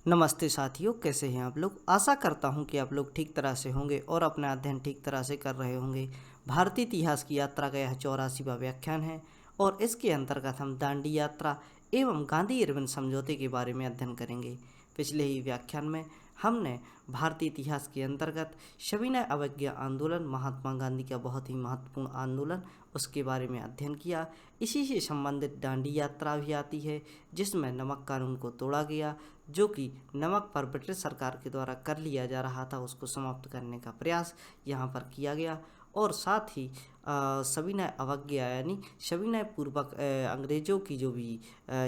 नमस्ते साथियों, कैसे हैं आप लोग। आशा करता हूं कि आप लोग ठीक तरह से होंगे और अपना अध्ययन ठीक तरह से कर रहे होंगे। भारतीय इतिहास की यात्रा का यह 84वां व्याख्यान है और इसके अंतर्गत हम दांडी यात्रा एवं गांधी इरविन समझौते के बारे में अध्ययन करेंगे। पिछले ही व्याख्यान में हमने भारतीय इतिहास के अंतर्गत सविनय अवज्ञा आंदोलन, महात्मा गांधी का बहुत ही महत्वपूर्ण आंदोलन, उसके बारे में अध्ययन किया। इसी से संबंधित दांडी यात्रा भी आती है जिसमें नमक कानून को तोड़ा गया, जो कि नमक पर ब्रिटिश सरकार के द्वारा कर लिया जा रहा था, उसको समाप्त करने का प्रयास यहाँ पर किया गया। और साथ ही सविनय अवज्ञा यानी सविनय पूर्वक अंग्रेज़ों की जो भी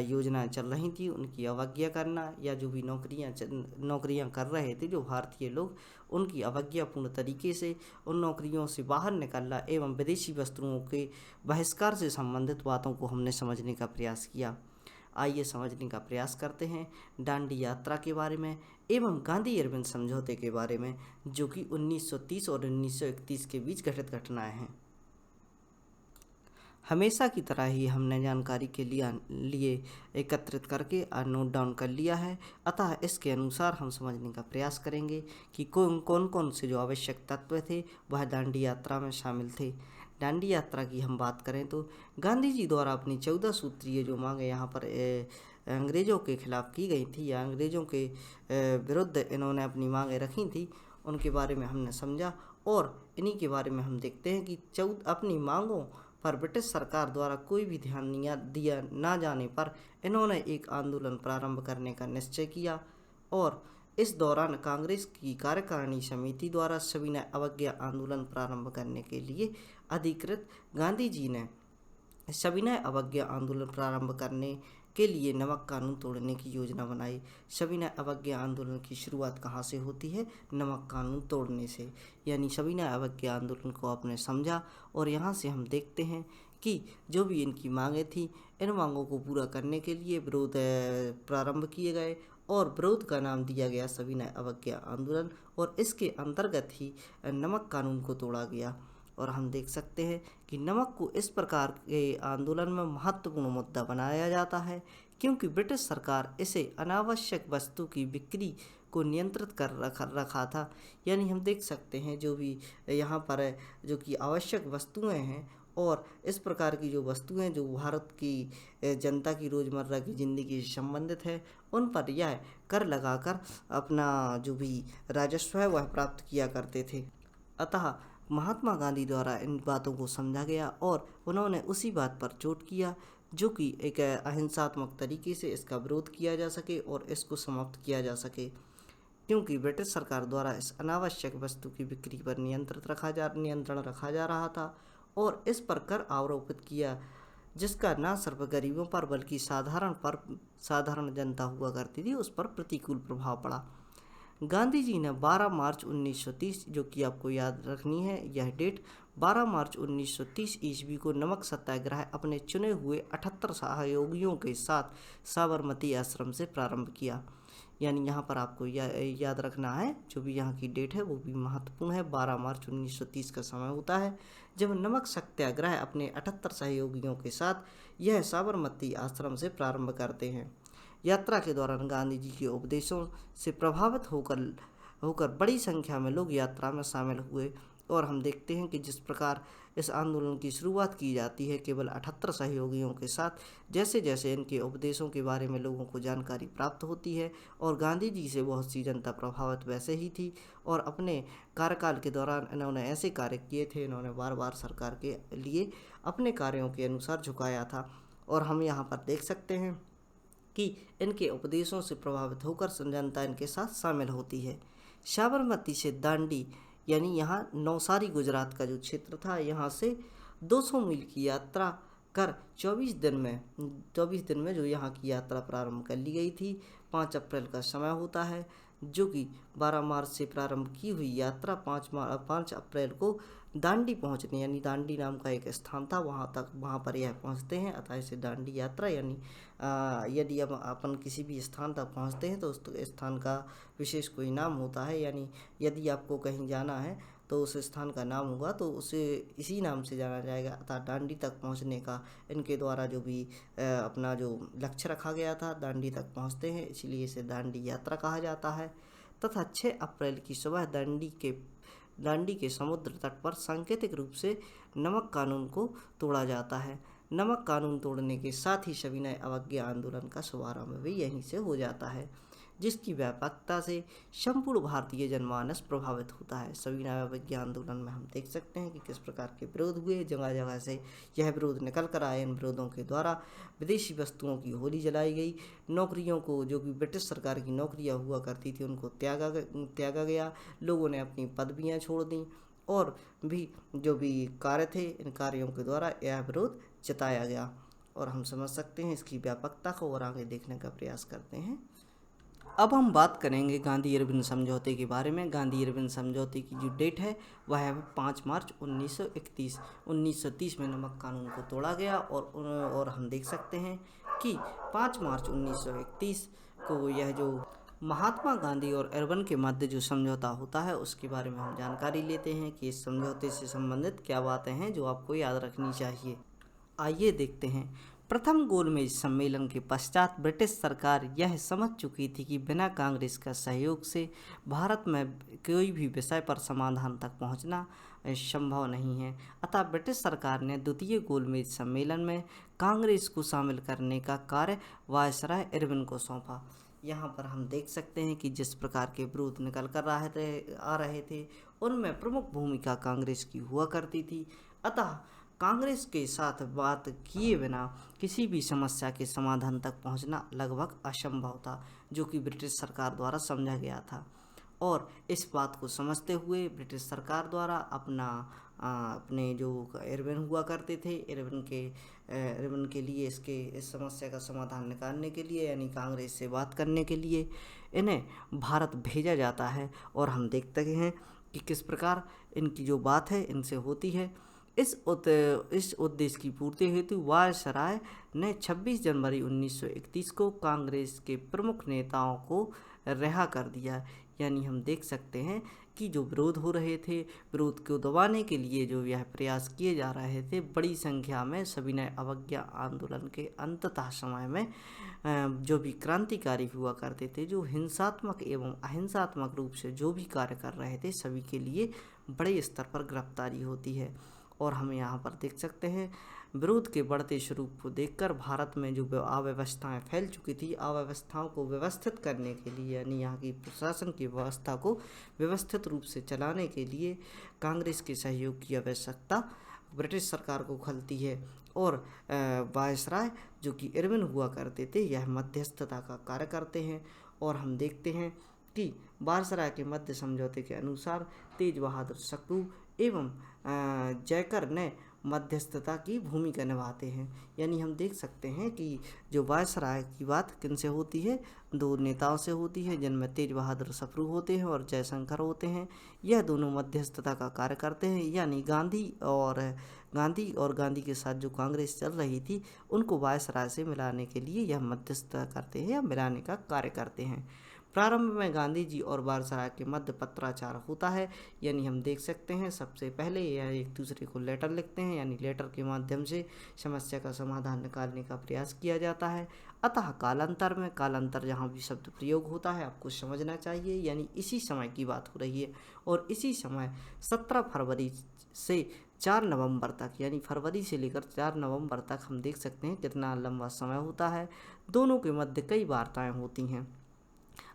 योजनाएं चल रही थी उनकी अवज्ञा करना, या जो भी नौकरियां कर रहे थे जो भारतीय लोग, उनकी अवज्ञापूर्ण तरीके से उन नौकरियों से बाहर निकलना एवं विदेशी वस्तुओं के बहिष्कार से संबंधित बातों को हमने समझने का प्रयास किया। आइए समझने का प्रयास करते हैं दांडी यात्रा के बारे में एवं गांधी इरविन समझौते के बारे में, जो कि 1930 और 1931 के बीच घटित घटनाएं हैं। हमेशा की तरह ही हमने जानकारी के लिए एकत्रित करके नोट डाउन कर लिया है, अतः इसके अनुसार हम समझने का प्रयास करेंगे कि कौन कौन से जो आवश्यक तत्व थे वह दांडी यात्रा में शामिल थे। दांडी यात्रा की हम बात करें तो गांधी जी द्वारा अपनी 14 सूत्रीय जो मांगे यहाँ पर अंग्रेज़ों के खिलाफ की गई थी, या अंग्रेज़ों के विरुद्ध इन्होंने अपनी मांगे रखी थी, उनके बारे में हमने समझा। और इन्हीं के बारे में हम देखते हैं कि अपनी मांगों पर ब्रिटिश सरकार द्वारा कोई भी ध्यान दिया ना जाने पर इन्होंने एक आंदोलन प्रारंभ करने का निश्चय किया। और इस दौरान कांग्रेस की कार्यकारिणी समिति द्वारा सविनय अवज्ञा आंदोलन प्रारंभ करने के लिए अधिकृत गांधी जी ने सविनय अवज्ञा आंदोलन प्रारंभ करने के लिए नमक कानून तोड़ने की योजना बनाई। सविनय अवज्ञा आंदोलन की शुरुआत कहाँ से होती है? नमक कानून तोड़ने से। यानी सविनय अवज्ञा आंदोलन को आपने समझा, और यहाँ से हम देखते हैं कि जो भी इनकी मांगें थी, इन मांगों को पूरा करने के लिए विरोध प्रारंभ किए गए और विरोध का नाम दिया गया सविनय अवज्ञा आंदोलन, और इसके अंतर्गत ही नमक कानून को तोड़ा गया। और हम देख सकते हैं कि नमक को इस प्रकार के आंदोलन में महत्वपूर्ण मुद्दा बनाया जाता है क्योंकि ब्रिटिश सरकार इसे अनावश्यक वस्तु की बिक्री को नियंत्रित कर रखा था। यानी हम देख सकते हैं जो भी यहाँ पर जो कि आवश्यक वस्तुएं हैं और इस प्रकार की जो वस्तुएं जो भारत की जनता की रोज़मर्रा की ज़िंदगी से संबंधित है, उन पर यह कर लगाकर अपना जो भी राजस्व है वह प्राप्त किया करते थे। अतः महात्मा गांधी द्वारा इन बातों को समझा गया और उन्होंने उसी बात पर जोर किया जो कि एक अहिंसात्मक तरीके से इसका विरोध किया जा सके और इसको समाप्त किया जा सके, क्योंकि ब्रिटिश सरकार द्वारा इस अनावश्यक वस्तु की बिक्री पर नियंत्रण रखा जा रहा था और इस पर कर आरोपित किया, जिसका न सिर्फ गरीबों पर बल्कि साधारण जनता हुआ करती थी उस पर प्रतिकूल प्रभाव पड़ा। गांधी जी ने 12 मार्च 1930, जो कि आपको याद रखनी है यह डेट, 12 मार्च 1930 ईस्वी को नमक सत्याग्रह अपने चुने हुए 78 सहयोगियों के साथ साबरमती आश्रम से प्रारंभ किया। यानी यहाँ पर आपको याद रखना है, जो भी यहाँ की डेट है वो भी महत्वपूर्ण है। 12 मार्च 1930 का समय होता है जब नमक सत्याग्रह अपने 78 सहयोगियों के साथ यह साबरमती आश्रम से प्रारंभ करते हैं। यात्रा के दौरान गांधी जी के उपदेशों से प्रभावित होकर बड़ी संख्या में लोग यात्रा में शामिल हुए, और हम देखते हैं कि जिस प्रकार इस आंदोलन की शुरुआत की जाती है केवल 78 सहयोगियों के साथ, जैसे जैसे इनके उपदेशों के बारे में लोगों को जानकारी प्राप्त होती है और गांधी जी से बहुत सी जनता प्रभावित वैसे ही थी, और अपने कार्यकाल के दौरान इन्होंने ऐसे कार्य किए थे, इन्होंने बार बार सरकार के लिए अपने कार्यों के अनुसार झुकाया था। और हम यहाँ पर देख सकते हैं कि इनके उपदेशों से प्रभावित होकर जनता इनके साथ शामिल होती है। साबरमती से दांडी यानी यहाँ नवसारी गुजरात का जो क्षेत्र था, यहाँ से 200 मील की यात्रा कर 24 दिन में जो यहाँ की यात्रा प्रारंभ कर ली गई थी। 5 अप्रैल का समय होता है, जो कि 12 मार्च से प्रारंभ की हुई यात्रा 5 अप्रैल को दांडी पहुँचने, यानी दांडी नाम का एक स्थान था वहाँ पर यह पहुँचते हैं, अतः इसे दांडी यात्रा। यानी यदि अब अपन किसी भी स्थान तक पहुँचते हैं तो उस स्थान का विशेष कोई नाम होता है। यानी यदि आपको कहीं जाना है तो उस स्थान का नाम होगा तो उसे इसी नाम से जाना जाएगा। अतः दांडी तक पहुंचने का इनके द्वारा जो भी अपना जो लक्ष्य रखा गया था, दांडी तक पहुंचते हैं, इसलिए इसे दांडी यात्रा कहा जाता है। तथा 6 अप्रैल की सुबह दांडी के समुद्र तट पर सांकेतिक रूप से नमक कानून को तोड़ा जाता है। नमक कानून तोड़ने के साथ ही सविनय अवज्ञा आंदोलन का शुभारंभ भी यहीं से हो जाता है, जिसकी व्यापकता से संपूर्ण भारतीय जनमानस प्रभावित होता है। सविनय अवज्ञा आंदोलन में हम देख सकते हैं कि किस प्रकार के विरोध हुए, जगह जगह से यह विरोध निकल कर आए। इन विरोधों के द्वारा विदेशी वस्तुओं की होली जलाई गई, नौकरियों को, जो कि ब्रिटिश सरकार की नौकरियां हुआ करती थी, उनको त्यागा गया, लोगों ने अपनी पदवियां छोड़ दी और भी जो भी कार्य थे, इन कार्यों के द्वारा यह विरोध जताया गया। और हम समझ सकते हैं इसकी व्यापकता को और आगे देखने का प्रयास करते हैं। अब हम बात करेंगे गांधी इरविन समझौते के बारे में। गांधी इरविन समझौते की जो डेट है वह है 5 मार्च 1931। 1930 में नमक कानून को तोड़ा गया और हम देख सकते हैं कि 5 मार्च 1931 को यह जो महात्मा गांधी और इरविन के मध्य जो समझौता होता है उसके बारे में हम जानकारी लेते हैं कि इस समझौते से संबंधित क्या बातें हैं जो आपको याद रखनी चाहिए। आइए देखते हैं। प्रथम गोलमेज सम्मेलन के पश्चात ब्रिटिश सरकार यह समझ चुकी थी कि बिना कांग्रेस का सहयोग से भारत में कोई भी विषय पर समाधान तक पहुंचना संभव नहीं है। अतः ब्रिटिश सरकार ने द्वितीय गोलमेज सम्मेलन में कांग्रेस को शामिल करने का कार्य वायसराय इरविन को सौंपा। यहाँ पर हम देख सकते हैं कि जिस प्रकार के विरोध निकल कर आ रहे थे उनमें प्रमुख भूमिका कांग्रेस की हुआ करती थी। अतः कांग्रेस के साथ बात किए बिना किसी भी समस्या के समाधान तक पहुंचना लगभग असंभव था, जो कि ब्रिटिश सरकार द्वारा समझा गया था। और इस बात को समझते हुए ब्रिटिश सरकार द्वारा अपने जो इरविन हुआ करते थे, इरविन के लिए इस समस्या का समाधान निकालने के लिए, यानी कांग्रेस से बात करने के लिए इन्हें भारत भेजा जाता है। और हम देखते हैं कि किस प्रकार इनकी जो बात है इनसे होती है। इस उद्देश्य की पूर्ति हेतु वायसराय ने 26 जनवरी 1931 को कांग्रेस के प्रमुख नेताओं को रिहा कर दिया। यानी हम देख सकते हैं कि जो विरोध हो रहे थे, विरोध को दबाने के लिए जो यह प्रयास किए जा रहे थे, बड़ी संख्या में सविनय अवज्ञा आंदोलन के अंततः समय में जो भी क्रांतिकारी हुआ करते थे, जो हिंसात्मक एवं अहिंसात्मक रूप से जो भी कार्य कर रहे थे, सभी के लिए बड़े स्तर पर गिरफ्तारी होती है। और हम यहाँ पर देख सकते हैं विरोध के बढ़ते स्वरूप को देखकर भारत में जो अव्यवस्थाएं फैल चुकी थी, अव्यवस्थाओं को व्यवस्थित करने के लिए, यानी यहाँ की प्रशासन की व्यवस्था को व्यवस्थित रूप से चलाने के लिए कांग्रेस के सहयोग की आवश्यकता ब्रिटिश सरकार को खलती है। और वायसराय जो कि इरविन हुआ करते थे, यह मध्यस्थता का कार्य करते हैं। और हम देखते हैं कि वायसराय के मध्य समझौते के अनुसार तेज बहादुर सप्रू एवं जयकर ने मध्यस्थता की भूमिका निभाते हैं। यानी हम देख सकते हैं कि जो वायसराय की बात किनसे होती है, 2 नेताओं से होती है, जिनमें तेज बहादुर सप्रू होते हैं और जयशंकर होते हैं। यह दोनों मध्यस्थता का कार्य करते हैं, यानी गांधी और गांधी के साथ जो कांग्रेस चल रही थी उनको वायसराय से मिलाने के लिए यह मध्यस्थता करते हैं या मिलाने का कार्य करते हैं। प्रारंभ में गांधी जी और वायसराय के मध्य पत्राचार होता है। यानी हम देख सकते हैं सबसे पहले यह एक दूसरे को लेटर लिखते हैं, यानी लेटर के माध्यम से समस्या का समाधान निकालने का प्रयास किया जाता है। अतः कालांतर जहाँ भी शब्द प्रयोग होता है आपको समझना चाहिए, यानी इसी समय की बात हो रही है। और इसी समय 17 फरवरी से 4 नवंबर तक, यानी फरवरी से लेकर 4 नवंबर तक हम देख सकते हैं कितना लंबा समय होता है। दोनों के मध्य कई वार्ताएं होती हैं।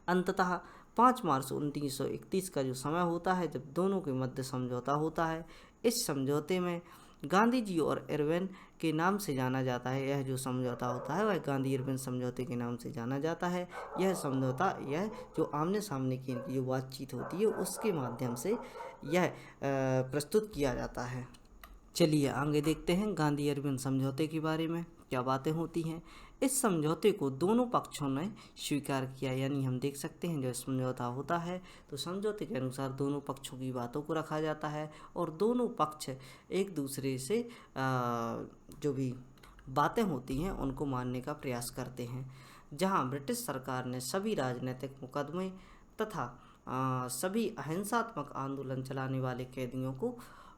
अंततः 5 मार्च 1931 का जो समय होता है जब दोनों के मध्य समझौता होता है। इस समझौते में गांधी जी और इरविन के नाम से जाना जाता है। यह जो समझौता होता है वह गांधी इरविन समझौते के नाम से जाना जाता है। यह समझौता, यह जो आमने सामने की इनकी जो बातचीत होती है उसके माध्यम से यह प्रस्तुत किया जाता है। चलिए आगे देखते हैं गांधी इरविन समझौते के बारे में क्या बातें होती हैं। इस समझौते को दोनों पक्षों ने स्वीकार किया। यानी हम देख सकते हैं जब समझौता होता है तो समझौते के अनुसार दोनों पक्षों की बातों को रखा जाता है और दोनों पक्ष एक दूसरे से जो भी बातें होती हैं उनको मानने का प्रयास करते हैं। जहां ब्रिटिश सरकार ने सभी राजनीतिक मुकदमे तथा सभी अहिंसात्मक आंदोलन चलाने वाले कैदियों को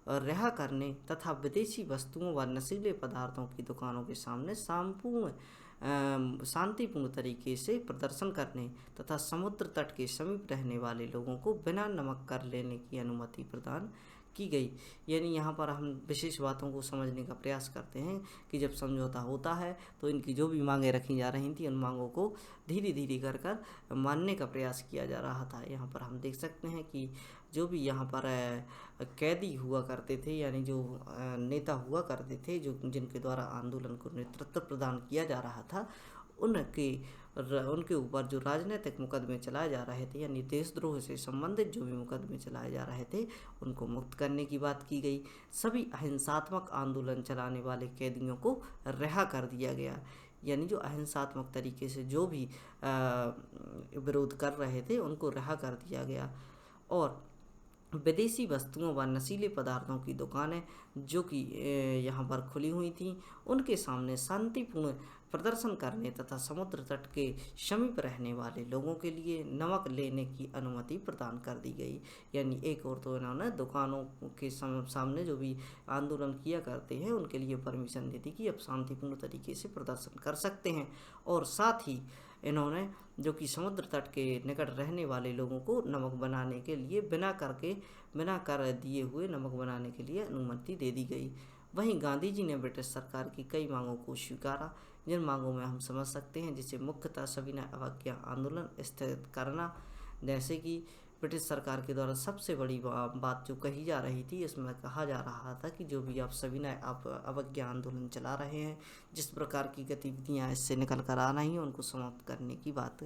रिहा करने तथा विदेशी वस्तुओं व नशीले पदार्थों की दुकानों के सामने शांतिपूर्ण तरीके से प्रदर्शन करने तथा समुद्र तट के समीप रहने वाले लोगों को बिना नमक कर लेने की अनुमति प्रदान की गई। यानी यहाँ पर हम विशेष बातों को समझने का प्रयास करते हैं कि जब समझौता होता है तो इनकी जो भी मांगें रखी जा रही थी उन मांगों को धीरे धीरे कर मानने का प्रयास किया जा रहा था। यहाँ पर हम देख सकते हैं कि जो भी यहाँ पर कैदी हुआ करते थे, यानी जो नेता हुआ करते थे, जो जिनके द्वारा आंदोलन को नेतृत्व प्रदान किया जा रहा था, उनके ऊपर जो राजनीतिक मुकदमे चलाए जा रहे थे, यानी देशद्रोह से संबंधित जो भी मुकदमे चलाए जा रहे थे उनको मुक्त करने की बात की गई। सभी अहिंसात्मक आंदोलन चलाने वाले कैदियों को रिहा कर दिया गया। यानी जो अहिंसात्मक तरीके से जो भी विरोध कर रहे थे उनको रिहा कर दिया गया। और विदेशी वस्तुओं व नशीले पदार्थों की दुकानें जो कि यहाँ पर खुली हुई थीं, उनके सामने शांतिपूर्ण प्रदर्शन करने तथा समुद्र तट के समीप रहने वाले लोगों के लिए नमक लेने की अनुमति प्रदान कर दी गई। यानी एक और तो इन्होंने दुकानों के सामने जो भी आंदोलन किया करते हैं उनके लिए परमिशन दे दी कि अब शांतिपूर्ण तरीके से प्रदर्शन कर सकते हैं, और साथ ही इन्होंने जो कि समुद्र तट के निकट रहने वाले लोगों को नमक बनाने के लिए बिना कर दिए हुए नमक बनाने के लिए अनुमति दे दी गई। वहीं गांधी जी ने ब्रिटिश सरकार की कई मांगों को स्वीकारा, जिन मांगों में हम समझ सकते हैं जिसे मुख्यतः सविनय अवज्ञा आंदोलन स्थगित करना। जैसे कि ब्रिटिश सरकार के द्वारा सबसे बड़ी बात जो कही जा रही थी, इसमें कहा जा रहा था कि जो भी आप सविनय अवज्ञा आंदोलन चला रहे हैं, जिस प्रकार की गतिविधियां इससे निकल कर आ रही हैं, उनको समाप्त करने की बात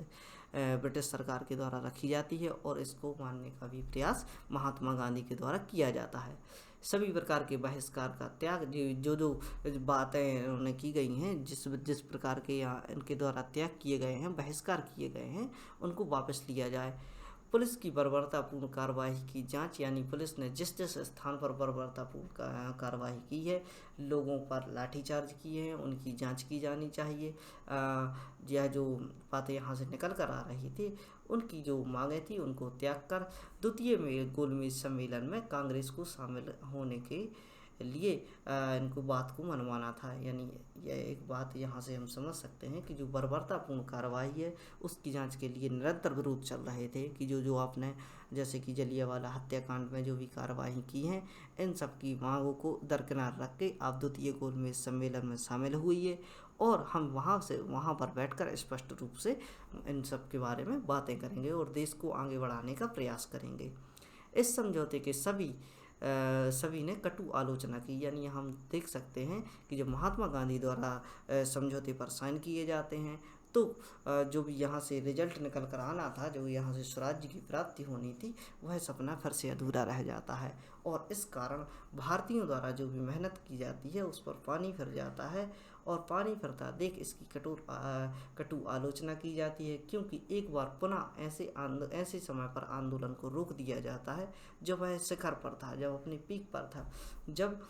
ब्रिटिश सरकार के द्वारा रखी जाती है, और इसको मानने का भी प्रयास महात्मा गांधी के द्वारा किया जाता है। सभी प्रकार के बहिष्कार का त्याग, जो बातें उन्होंने की गई हैं, जिस प्रकार के यहाँ इनके द्वारा त्याग किए गए हैं, बहिष्कार किए गए हैं, उनको वापस लिया जाए। पुलिस की बर्बरतापूर्ण कार्रवाई की जांच, यानी पुलिस ने जिस स्थान पर बर्बरतापूर्ण कार्रवाई की है, लोगों पर लाठीचार्ज किए हैं, उनकी जांच की जानी चाहिए। यह जो बातें यहाँ से निकल कर आ रही थी, उनकी जो मांगें थी उनको त्याग कर द्वितीय गोलमेज सम्मेलन में कांग्रेस को शामिल होने के लिए इनको बात को मनवाना था। यानी यह एक बात यहाँ से हम समझ सकते हैं कि जो बर्बरतापूर्ण कार्रवाई है उसकी जांच के लिए निरंतर विरोध चल रहे थे कि जो आपने जैसे कि जलियांवाला हत्याकांड में जो भी कार्रवाई की हैं, इन सब की मांगों को दरकिनार रख के आप द्वितीय गोलमेज सम्मेलन में शामिल हुई, और हम वहाँ पर बैठकर स्पष्ट रूप से इन सब के बारे में बातें करेंगे और देश को आगे बढ़ाने का प्रयास करेंगे। इस समझौते के सभी ने कटु आलोचना की। यानी हम देख सकते हैं कि जब महात्मा गांधी द्वारा समझौते पर साइन किए जाते हैं तो जो भी यहाँ से रिजल्ट निकल कर आना था, जो यहाँ से स्वराज्य की प्राप्ति होनी थी, वह सपना फिर से अधूरा रह जाता है, और इस कारण भारतीयों द्वारा जो भी मेहनत की जाती है उस पर पानी फिर जाता है, और पानी फिरता देख इसकी कटु आलोचना की जाती है, क्योंकि एक बार पुनः ऐसे समय पर आंदोलन को रोक दिया जाता है जब वह शिखर पर था, जब अपने पीक पर था, जब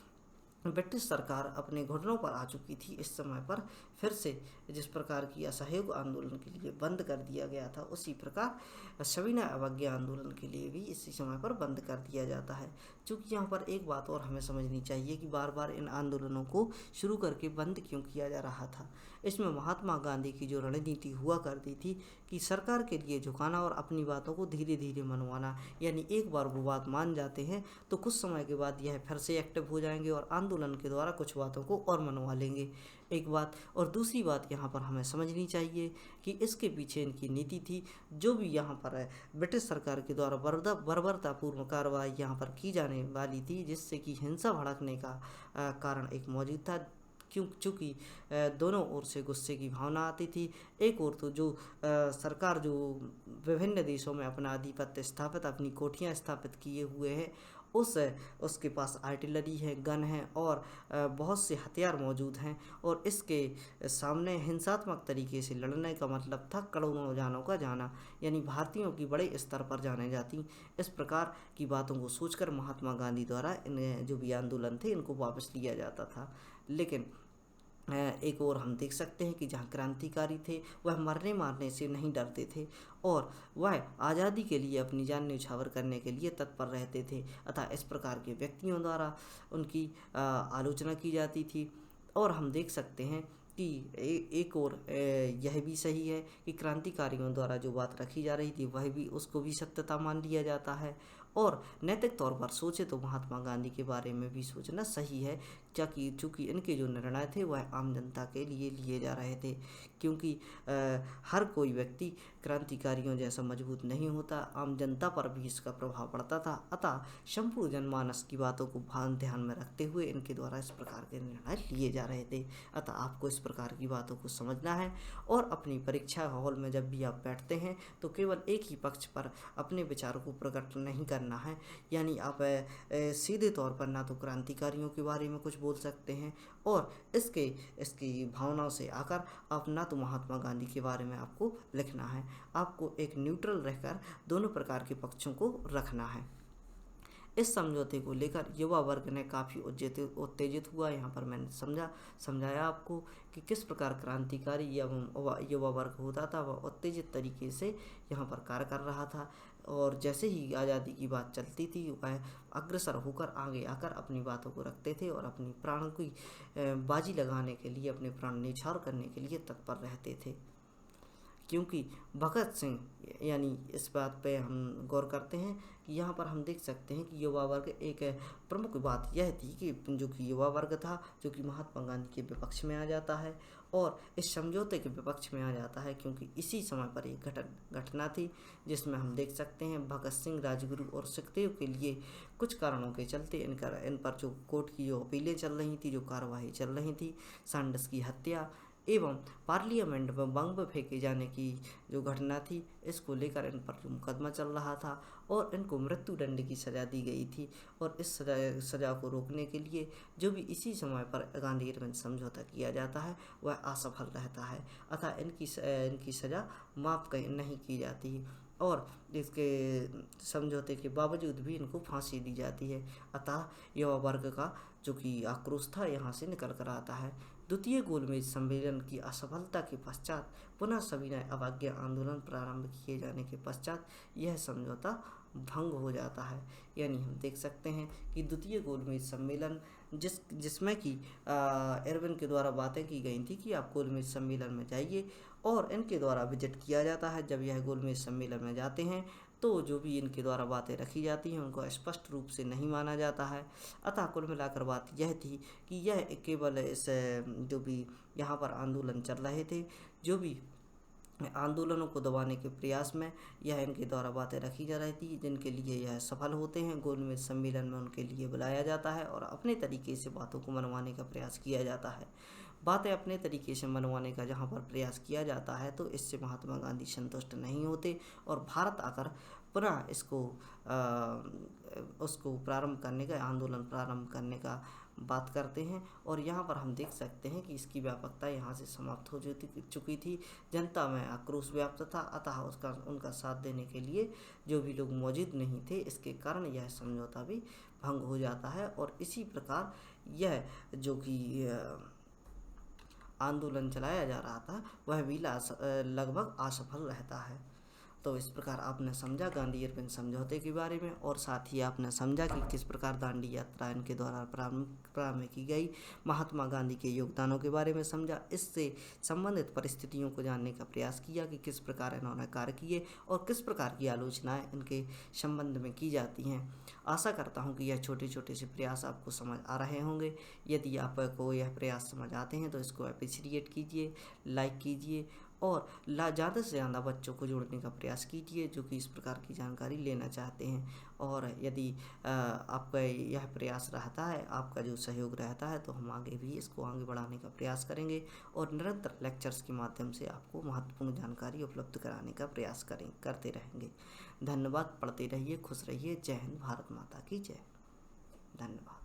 ब्रिटिश सरकार अपने घुटनों पर आ चुकी थी। इस समय पर फिर से जिस प्रकार की असहयोग आंदोलन के लिए बंद कर दिया गया था, उसी प्रकार सविनय अवज्ञा आंदोलन के लिए भी इसी समय पर बंद कर दिया जाता है। क्योंकि यहाँ पर एक बात और हमें समझनी चाहिए कि बार बार इन आंदोलनों को शुरू करके बंद क्यों किया जा रहा था। इसमें महात्मा गांधी की जो रणनीति हुआ करती थी कि सरकार के लिए झुकाना और अपनी बातों को धीरे धीरे मनवाना, यानी एक बार वो बात मान जाते हैं तो कुछ समय के बाद यह फिर से एक्टिव हो जाएंगे और आंदोलन के द्वारा कुछ बातों को और मनवा लेंगे। एक बात, और दूसरी बात यहाँ पर हमें समझनी चाहिए कि इसके पीछे इनकी नीति थी। जो भी यहाँ पर ब्रिटिश सरकार के द्वारा बर्बरतापूर्ण कार्रवाई यहाँ पर की जाने वाली थी, जिससे कि हिंसा भड़कने का कारण एक मौजूद था, चूँकि दोनों ओर से गुस्से की भावना आती थी। एक ओर तो जो सरकार जो विभिन्न देशों में अपना आधिपत्य स्थापित, अपनी कोठियाँ स्थापित किए हुए हैं, उसके पास आर्टिलरी है, गन है और बहुत से हथियार मौजूद हैं, और इसके सामने हिंसात्मक तरीके से लड़ने का मतलब था करोड़ों जानों का जाना, यानी भारतीयों की बड़े स्तर पर जाने जाती। इस प्रकार की बातों को सोचकर महात्मा गांधी द्वारा इन जो भी आंदोलन थे इनको वापस लिया जाता था। लेकिन एक और हम देख सकते हैं कि जहाँ क्रांतिकारी थे वह मरने मारने से नहीं डरते थे और वह आज़ादी के लिए अपनी जान न्यौछावर करने के लिए तत्पर रहते थे। अतः इस प्रकार के व्यक्तियों द्वारा उनकी आलोचना की जाती थी। और हम देख सकते हैं कि एक और यह भी सही है कि क्रांतिकारियों द्वारा जो बात रखी जा रही थी वह भी उसको भी सत्यता मान लिया जाता है। और नैतिक तौर पर सोचे तो महात्मा गांधी के बारे में भी सोचना सही है, चूँकि इनके जो निर्णय थे वह आम जनता के लिए लिए जा रहे थे। क्योंकि हर कोई व्यक्ति क्रांतिकारियों जैसा मजबूत नहीं होता, आम जनता पर भी इसका प्रभाव पड़ता था। अतः संपूर्ण जनमानस की बातों को ध्यान में रखते हुए इनके द्वारा इस प्रकार के निर्णय लिए जा रहे थे। अतः आपको इस प्रकार की बातों को समझना है और अपनी परीक्षा हॉल में जब भी आप बैठते हैं तो केवल एक ही पक्ष पर अपने विचारों को प्रकट नहीं करना है। यानी आप सीधे तौर पर ना तो क्रांतिकारियों के बारे में कुछ बोल सकते हैं और इसकी भावनाओं से आकर आप ना तो महात्मा गांधी के बारे में आपको लिखना है। आपको एक न्यूट्रल रहकर दोनों प्रकार के पक्षों को रखना है। इस समझौते को लेकर युवा वर्ग ने काफ़ी उत्तेजित हुआ। यहाँ पर मैंने समझाया आपको कि किस प्रकार क्रांतिकारी युवा वर्ग होता था, वह उत्तेजित तरीके से यहाँ पर कार्य कर रहा था और जैसे ही आज़ादी की बात चलती थी वह अग्रसर होकर आगे आकर अपनी बातों को रखते थे और अपनी प्राण की बाजी लगाने के लिए, अपने प्राण न्यौछावर करने के लिए तत्पर रहते थे। क्योंकि भगत सिंह, यानी इस बात पे हम गौर करते हैं कि यहाँ पर हम देख सकते हैं कि युवा वर्ग, एक प्रमुख बात यह थी कि जो कि युवा वर्ग था जो कि महात्मा गांधी के विपक्ष में आ जाता है और इस समझौते के विपक्ष में आ जाता है। क्योंकि इसी समय पर एक घटना थी जिसमें हम देख सकते हैं भगत सिंह, राजगुरु और सुखदेव के लिए कुछ कारणों के चलते इन पर जो कोर्ट की जो अपीलें चल रही थी, जो कार्यवाही चल रही थी, सैंडर्स की हत्या एवं पार्लियामेंट में बम फेंके जाने की जो घटना थी, इसको लेकर इन पर जो मुकदमा चल रहा था और इनको मृत्यु दंड की सज़ा दी गई थी। और इस सज़ा को रोकने के लिए जो भी इसी समय पर गांधी इरविन समझौता किया जाता है वह असफल रहता है। अतः इनकी सज़ा माफ़ नहीं की जाती और इसके समझौते के बावजूद भी इनको फांसी दी जाती है। अतः युवा वर्ग का जो कि आक्रोश था यहाँ से निकल कर आता है। द्वितीय गोलमेज सम्मेलन की असफलता के पश्चात पुनः सविनय अवज्ञा आंदोलन प्रारंभ किए जाने के पश्चात यह समझौता भंग हो जाता है। यानी हम देख सकते हैं कि द्वितीय गोलमेज सम्मेलन जिसमें कि इरविन के द्वारा बातें की गई थी कि आप गोलमेज सम्मेलन में जाइए और इनके द्वारा विजिट किया जाता है। जब यह गोलमेज सम्मेलन में जाते हैं तो जो भी इनके द्वारा बातें रखी जाती हैं उनको स्पष्ट रूप से नहीं माना जाता है। अतः कुल मिलाकर बात यह थी कि यह केवल इस जो भी यहाँ पर आंदोलन चल रहे थे, जो भी आंदोलनों को दबाने के प्रयास में यह इनके द्वारा बातें रखी जा रही थी, जिनके लिए यह सफल होते हैं। गोलमेज सम्मेलन में उनके लिए बुलाया जाता है और अपने तरीके से बातों को मनवाने का प्रयास किया जाता है। बातें अपने तरीके से मनवाने का जहाँ पर प्रयास किया जाता है तो इससे महात्मा गांधी संतुष्ट नहीं होते और भारत आकर पुनः उसको प्रारंभ करने का, आंदोलन प्रारंभ करने का बात करते हैं। और यहाँ पर हम देख सकते हैं कि इसकी व्यापकता यहाँ से समाप्त हो चुकी थी। जनता में आक्रोश व्याप्त था, अतः उनका साथ देने के लिए जो भी लोग मौजूद नहीं थे, इसके कारण यह समझौता भी भंग हो जाता है। और इसी प्रकार यह जो कि आंदोलन चलाया जा रहा था वह भी लगभग असफल रहता है। तो इस प्रकार आपने समझा गांधी इरविन समझौते के बारे में और साथ ही आपने समझा कि किस प्रकार दांडी यात्रा इनके द्वारा प्रारंभ की गई, महात्मा गांधी के योगदानों के बारे में समझा, इससे संबंधित परिस्थितियों को जानने का प्रयास किया कि किस प्रकार इन्होंने कार्य किए और किस प्रकार की आलोचनाएं इनके संबंध में की जाती हैं। आशा करता हूं कि यह छोटे छोटे से प्रयास आपको समझ आ रहे होंगे। यदि आपको यह प्रयास समझ आते हैं तो इसको अप्रिशिएट कीजिए, लाइक कीजिए और ज़्यादा से ज़्यादा बच्चों को जोड़ने का प्रयास कीजिए जो कि इस प्रकार की जानकारी लेना चाहते हैं। और यदि आपका यह प्रयास रहता है, आपका जो सहयोग रहता है, तो हम आगे भी इसको आगे बढ़ाने का प्रयास करेंगे और निरंतर लेक्चर्स के माध्यम से आपको महत्वपूर्ण जानकारी उपलब्ध कराने का प्रयास करते रहेंगे। धन्यवाद। पढ़ते रहिए, खुश रहिए। जय हिंद, भारत माता की जय। धन्यवाद।